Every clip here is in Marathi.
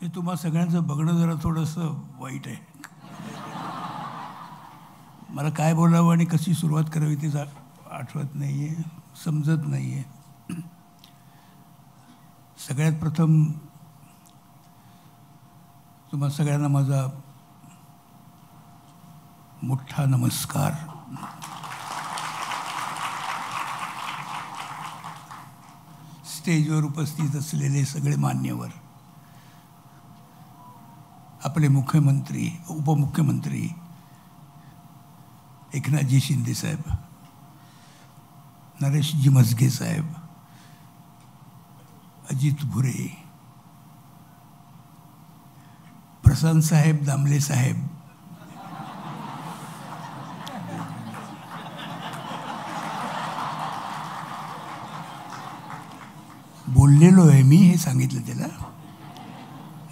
हे तुम्हा सगळ्यांचं बघणं जरा थोडंसं वाईट आहे. मला काय बोलावं आणि कशी सुरुवात करावी ते आठवत नाही आहे, समजत नाही आहे. सगळ्यात प्रथम तुम्हा सगळ्यांना माझा मोठा नमस्कार. स्टेजवर उपस्थित असलेले सगळे मान्यवर, आपले मुख्यमंत्री, उपमुख्यमंत्री एकनाथजी शिंदे साहेब, नरेशजी मस्के साहेब, अजित भुरे, प्रशांत साहेब दामले साहेब, बोललेलो आहे मी, हे सांगितलं त्याला.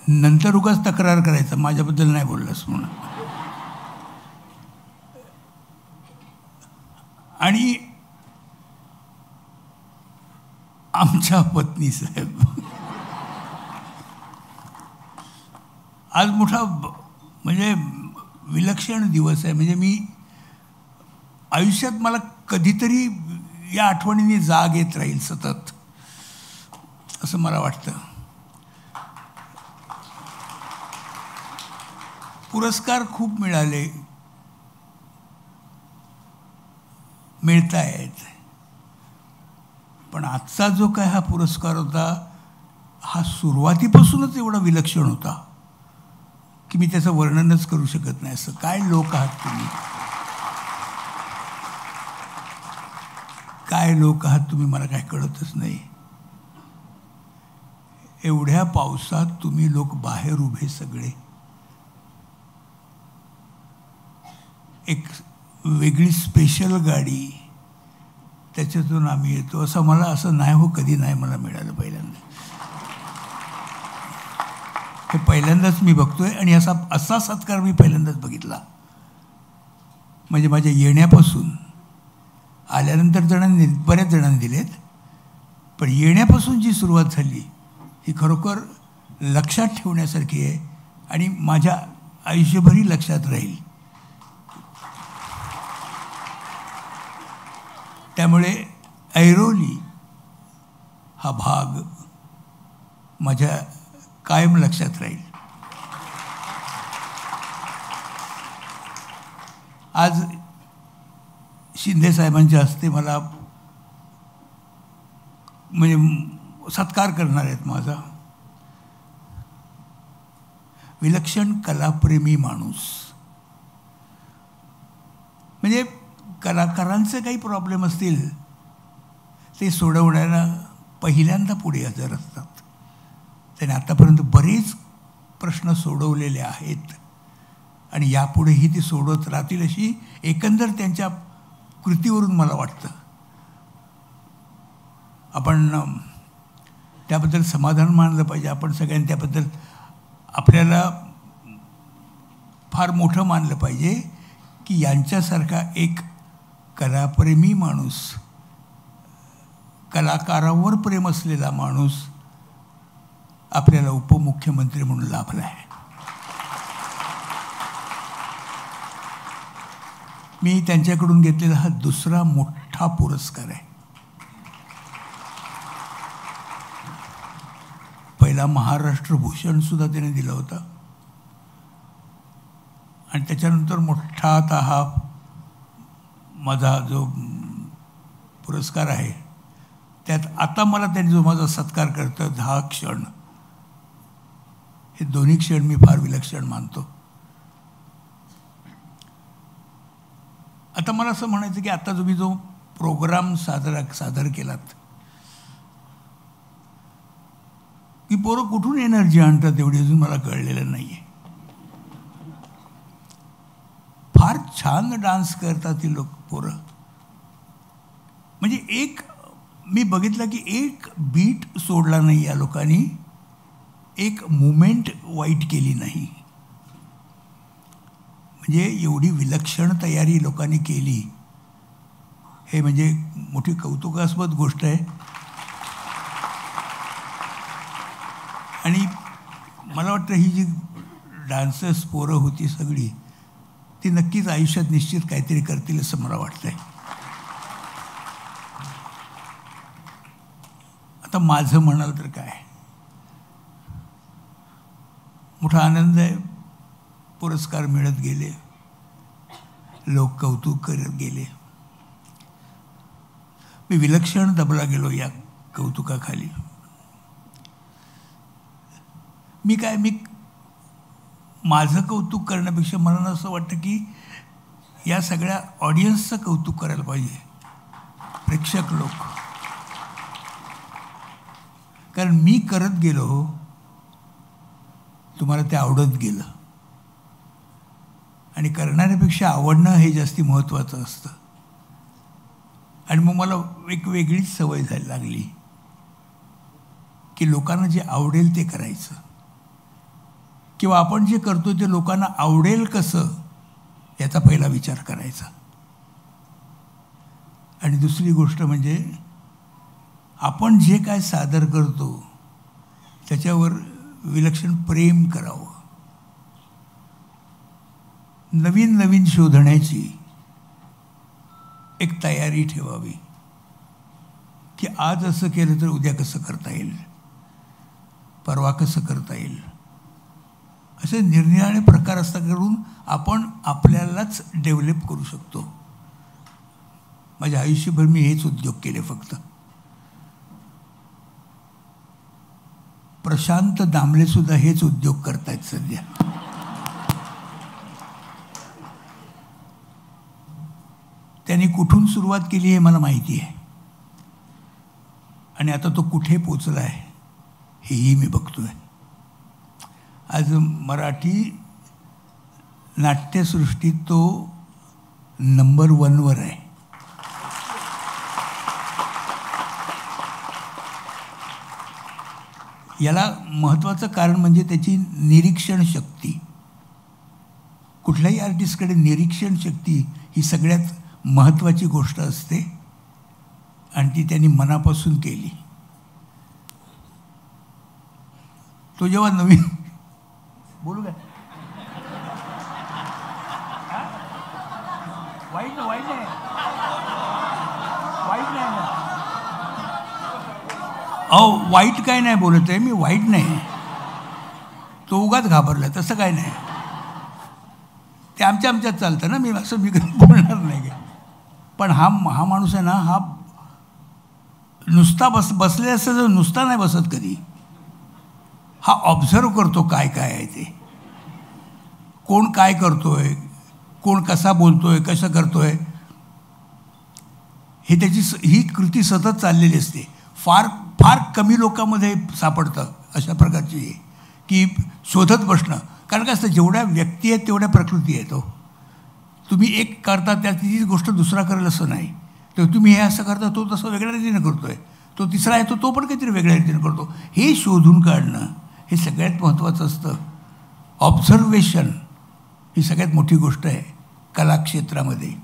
नंतर उगाच तक्रार करायचं माझ्याबद्दल नाही बोललास म्हणून. आणि आमच्या पत्नी साहेब, आज मोठा म्हणजे विलक्षण दिवस आहे. म्हणजे मी आयुष्यात मला कधीतरी या आठवणीने जाग येत राहील सतत, असं मला वाटतं. पुरस्कार खूप मिळाले, मिळत आहेत, पण आजचा जो काय हा पुरस्कार होता, हा सुरुवातीपासूनच एवढा विलक्षण होता की मी त्याचं वर्णनच करू शकत नाही. असं काय लोक आहात तुम्ही, काय लोक आहात तुम्ही, मला काय कळतच नाही. एवढ्या पावसात तुम्ही लोक बाहेर उभे सगळे, एक वेगळी स्पेशल गाडी, त्याच्यातून आम्ही येतो. असं मला असं नाही हो, कधी नाही मला मिळालं पहिल्यांदा. हे पहिल्यांदाच मी बघतोय आणि असा सत्कार मी पहिल्यांदाच बघितला. म्हणजे माझ्या येण्यापासून, आल्यानंतर बऱ्याच जणांनी दिलेत, पण येण्यापासून जी सुरुवात झाली ही खरोखर लक्षात ठेवण्यासारखी आहे आणि माझ्या आयुष्यभरही लक्षात राहील. त्यामुळे ऐरोली हा भाग माझ्या कायम लक्षात राहील. आज शिंदे साहेबांच्या हस्ते मला म्हणजे सत्कार करणार आहेत माझा. विलक्षण कलाप्रेमी माणूस, म्हणजे कलाकारांचे काही प्रॉब्लेम असतील ते सोडवण्याला पहिल्यांदा पुढे हजर असतात. त्याने आतापर्यंत बरेच प्रश्न सोडवलेले आहेत आणि यापुढेही ते सोडवत राहतील अशी एकंदर त्यांच्या कृतीवरून मला वाटतं. आपण त्याबद्दल समाधान मानलं पाहिजे. आपण सगळ्यांनी त्याबद्दल आपल्याला फार मोठं मानलं पाहिजे की यांच्यासारखा एक कलाप्रेमी माणूस, कलाकारावर प्रेम असलेला माणूस आपल्याला उपमुख्यमंत्री म्हणून लाभला आहे. मी त्यांच्याकडून घेतलेला हा दुसरा मोठा पुरस्कार आहे. पहिला महाराष्ट्र भूषण सुद्धा त्याने दिला होता आणि त्याच्यानंतर मोठा आता हा माझा जो पुरस्कार आहे, त्यात आता मला त्यांनी जो माझा सत्कार करतात हा क्षण, हे दोन्ही क्षण मी फार विलक्षण मानतो. आता मला असं म्हणायचं की आता तुम्ही जो प्रोग्राम सादर केलात, की पोरं कुठून एनर्जी आणतात एवढी अजून मला कळलेलं नाही आहे. फार छान डान्स करतात ती लोक पोरं. म्हणजे एक मी बघितलं की एक बीट सोडला नाही या लोकांनी, एक मुमेंट वाईट केली नाही. म्हणजे एवढी विलक्षण तयारी लोकांनी केली, हे म्हणजे मोठी कौतुकास्पद गोष्ट आहे. आणि मला वाटतं ही जी डान्सर्स पोरं होती सगळी ती नक्कीच आयुष्यात निश्चित काहीतरी करतील असं मला वाटतंय. आता माझं म्हणाल तर काय, मोठा आनंद आहे. पुरस्कार मिळत गेले, लोक कौतुक करत गेले. मी विलक्षण दबला गेलो या कौतुकाखाली. मी माझं कौतुक करण्यापेक्षा मला असं वाटतं की या सगळ्या ऑडियन्सचं कौतुक करायला पाहिजे, प्रेक्षक लोक. कारण मी करत गेलो, तुम्हाला ते आवडत गेलं. आणि करणाऱ्यापेक्षा आवडणं हे जास्ती महत्त्वाचं असतं. आणि मग मला एक वेगळीच सवय झाली लागली की लोकांना जे आवडेल ते करायचं, किंवा आपण जे करतो ते लोकांना आवडेल कसं याचा पहिला विचार करायचा. आणि दुसरी गोष्ट म्हणजे आपण जे काय सादर करतो त्याच्यावर विलक्षण प्रेम करावं, नवीन नवीन शोधण्याची एक तयारी ठेवावी की आज असं केलं तर उद्या कसं करता येईल, परवा कसं करता येईल. असे निरनिराळे प्रकार असतात करून आपण आपल्यालाच डेव्हलप करू शकतो. माझ्या आयुष्यभर मी हेच उद्योग केले फक्त. प्रशांत दामले सुद्धा हेच उद्योग करतायत सध्या. त्यांनी कुठून सुरुवात केली हे मला माहिती आहे, आणि आता तो कुठे पोचला आहे हेही मी बघतोय. आज मराठी नाट्यसृष्टीत तो नंबर 1वर आहे. याला महत्त्वाचं कारण म्हणजे त्याची निरीक्षण शक्ती. कुठल्याही आर्टिस्टकडे निरीक्षण शक्ती ही सगळ्यात महत्त्वाची गोष्ट असते, आणि ती त्यांनी मनापासून केली. तो जेव्हा नवीन बोलू काय वाईट नाही वाईट नाही वाईट नाही ना. अहो वाईट काय नाही बोलत आहे मी, वाईट नाही. तो उगाच घाबरला, तसं काय नाही. ते आमच्यात चालतं ना, मी असं मी बोलणार नाही. पण हा माणूस आहे ना, हा नुसता बसले असं नुसता नाही बसत कधी. हा ऑब्झर्व करतो काय काय आहे ते, कोण काय करतोय, कोण कसा बोलतोय, कसं करतोय, हे त्याची ही कृती सतत चाललेली असते. फार फार कमी लोकांमध्ये सापडतं अशा प्रकारची की शोधत बसणं. कारण काय असतं, जेवढ्या व्यक्ती आहेत तेवढ्या प्रकृती आहेत. हो, तुम्ही एक करता त्याची गोष्ट दुसरा करेल असं नाही. तर तुम्ही हे असं करता, तो तसं वेगळ्या रीतीने करतोय, तो तिसरा येतो तो पण काहीतरी वेगळ्या रीतीने करतो. हे शोधून काढणं हे सगळ्यात महत्त्वाचं असतं. ऑब्झर्वेशन ही सगळ्यात मोठी गोष्ट आहे कलाक्षेत्रामध्ये.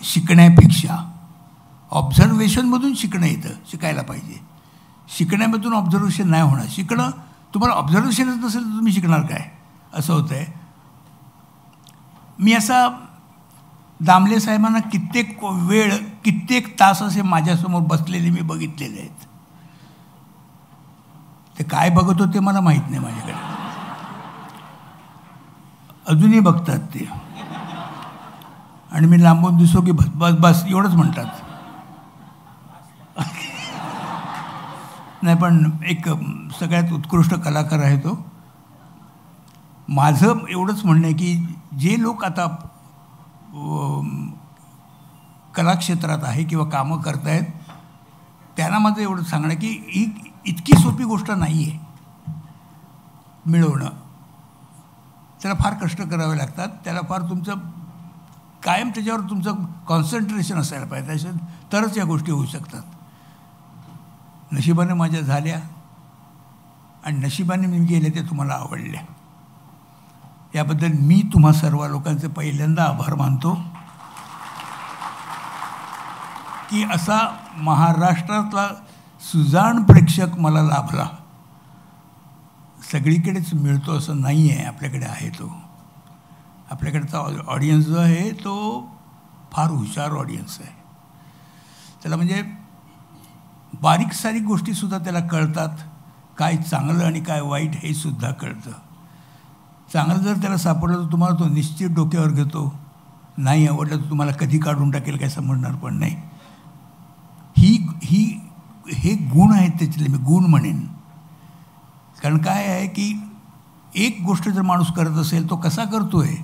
शिकण्यापेक्षा ऑब्झर्वेशनमधून शिकणं येतं, शिकायला पाहिजे. शिकण्यामधून ऑब्झर्वेशन नाही होणार. शिकणं तुम्हाला ऑब्झर्वेशनच नसेल तर तुम्ही शिकणार काय, असं होतं आहे. मी असा दामले साहेबांना कित्येक वेळ, कित्येक तास असे माझ्यासमोर बसलेले मी बघितलेले आहेत. ते काय बघत होते मला माहीत नाही. माझ्याकडे अजूनही बघतात ते, आणि मी लांबून दिसो की बस बस बस एवढंच म्हणतात. नाही, पण एक सगळ्यात उत्कृष्ट कलाकार आहे तो. माझं एवढंच म्हणणं आहे की जे लोक आता कलाक्षेत्रात आहे किंवा कामं करत आहेत त्यांना माझं एवढं सांगणं की ही इतकी सोपी गोष्ट नाही आहे मिळवणं. त्याला फार कष्ट करावे लागतात. त्याला फार तुमचं कायम त्याच्यावर तुमचं कॉन्सन्ट्रेशन असायला पाहिजे, त्याच्यात तरच या गोष्टी होऊ शकतात. नशिबाने माझ्या झाल्या, आणि नशिबाने मी गेले ते तुम्हाला आवडल्या. याबद्दल मी तुम्हा सर्व लोकांचे पहिल्यांदा आभार मानतो की असा महाराष्ट्रातला सुजाण प्रेक्षक मला लाभला. सगळीकडेच मिळतो असं नाही आहे. आपल्याकडे आहे तो. आपल्याकडचा ऑडियन्स जो आहे तो फार हुशार ऑडियन्स आहे. त्याला म्हणजे बारीक सारीक गोष्टीसुद्धा त्याला कळतात. काय चांगलं आणि काय वाईट हे सुद्धा कळतं. चांगलं जर त्याला सापडलं तर तुम्हाला तो निश्चित डोक्यावर घेतो. नाही आवडलं तर तुम्हाला कधी काढून टाकेल काय समजणार पण नाही. हे गुण आहेत त्याच्यातले, मी गुण म्हणेन. कारण काय आहे की एक गोष्ट जर माणूस करत असेल तो कसा करतो आहे,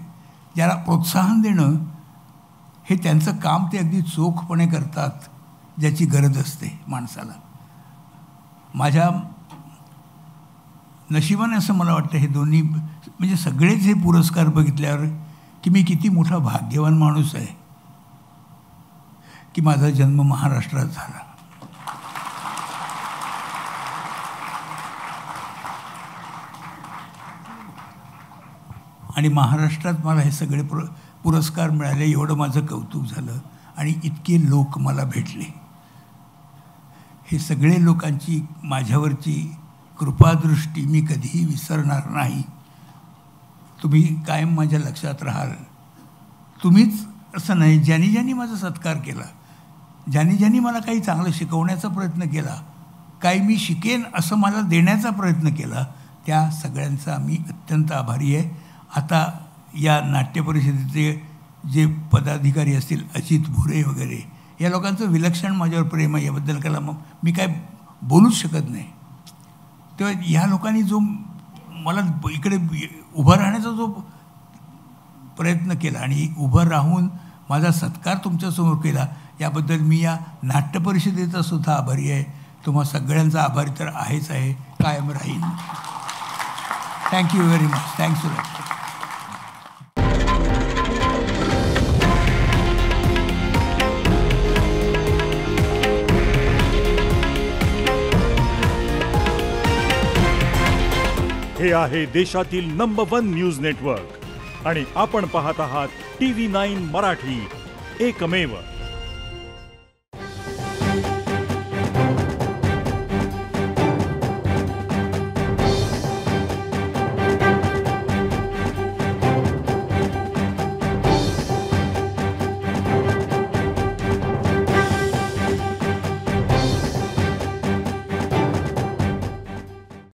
ज्याला प्रोत्साहन देणं हे त्यांचं काम ते अगदी चोखपणे करतात, ज्याची गरज असते माणसाला. माझ्या नशिबाने असं मला वाटतं हे दोन्ही म्हणजे सगळेच हे पुरस्कार बघितल्यावर की मी किती मोठा भाग्यवान माणूस आहे की माझा जन्म महाराष्ट्रात झाला. आणि महाराष्ट्रात मला हे सगळे पुरस्कार मिळाले एवढं माझं कौतुक झालं. आणि इतके लोक मला भेटले. हे सगळे लोकांची माझ्यावरची कृपादृष्टी मी कधीही विसरणार नाही. तुम्ही कायम माझ्या लक्षात राहाल. तुम्हीच असं नाही, ज्यांनी ज्यांनी माझा सत्कार केला, ज्यांनी ज्यांनी मला काही चांगलं शिकवण्याचा प्रयत्न केला, काही मी शिकेन असं मला देण्याचा प्रयत्न केला, त्या सगळ्यांचा मी अत्यंत आभारी आहे. आता या नाट्य परिषदेचे जे पदाधिकारी असतील, अजित भुरे वगैरे, या लोकांचं विलक्षण माझ्यावर प्रेम आहे. याबद्दल त्याला मग मी काय बोलूच शकत नाही. तेव्हा ह्या लोकांनी जो मला इकडे उभं राहण्याचा जो प्रयत्न केला आणि उभं राहून माझा सत्कार तुमच्यासमोर केला, याबद्दल मी या नाट्य परिषदेचा सुद्धा आभारी आहे. तुम्हा सगळ्यांचा आभारी तर आहेच आहे, कायम राहीन. Thank you very much. Thanks a lot. हे आहे देशातील नंबर 1 न्यूज नेटवर्क आणि आपण पाहत आहात TV9 मराठी, एकमेव.